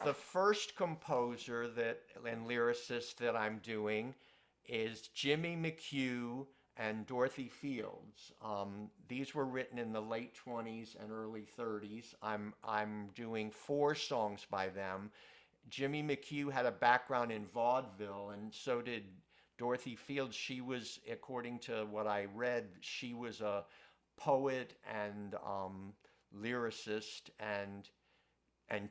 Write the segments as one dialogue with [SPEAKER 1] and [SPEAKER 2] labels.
[SPEAKER 1] The first composer that and lyricist that I'm doing is Jimmy McHugh and Dorothy Fields. These were written in the late 20s and early 30s. I'm doing four songs by them. Jimmy McHugh had a background in vaudeville, and so did Dorothy Fields. She was, according to what I read, she was a poet and lyricist and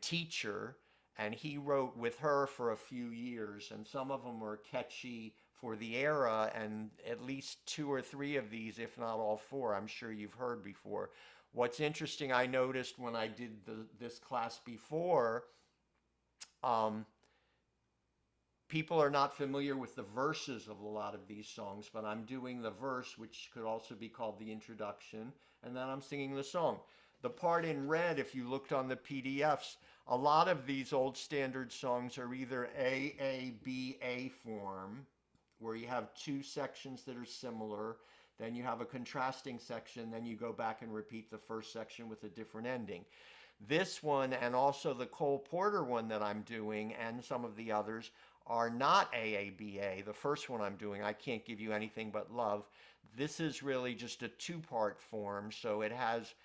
[SPEAKER 1] teacher, and he wrote with her for a few years, and some of them were catchy for the era, and at least two or three of these, if not all four, I'm sure you've heard before. What's interesting, I noticed when I did this class before, um, people are not familiar with the verses of a lot of these songs, but I'm doing the verse, which could also be called the introduction, and then I'm singing the song. The part in red, if you looked on the PDFs, a lot of these old standard songs are either A form, where you have two sections that are similar, then you have a contrasting section, then you go back and repeat the first section with a different ending. This one and also the Cole Porter one that I'm doing and some of the others are not AABA. The first one I'm doing, I Can't Give You Anything But Love. This is really just a two-part form, so it has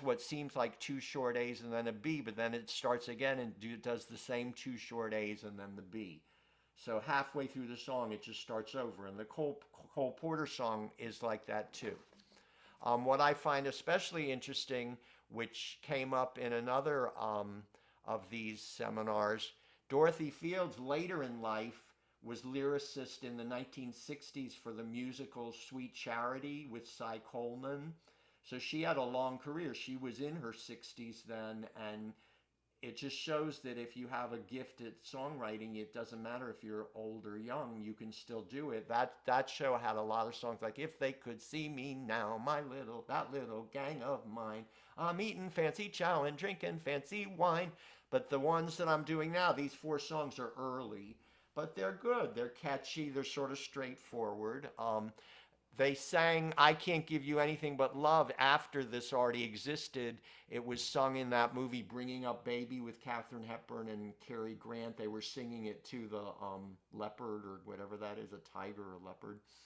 [SPEAKER 1] what seems like two short A's and then a B, but then it starts again and does the same two short A's and then the B. So halfway through the song, it just starts over. And the Cole Porter song is like that too. What I find especially interesting, which came up in another of these seminars, Dorothy Fields later in life was lyricist in the 1960s for the musical Sweet Charity with Cy Coleman. So she had a long career. She was in her 60s then, and it just shows that if you have a gift at songwriting, it doesn't matter if you're old or young, you can still do it. That show had a lot of songs like "If They Could See Me Now, that little gang of mine, I'm eating fancy chow and drinking fancy wine." But the ones that I'm doing now, these four songs are early, but they're good. They're catchy. They're sort of straightforward. They sang "I Can't Give You Anything But Love" after this already existed. It was sung in that movie Bringing Up Baby with Katharine Hepburn and Cary Grant. They were singing it to the leopard or whatever that is, a tiger or leopard.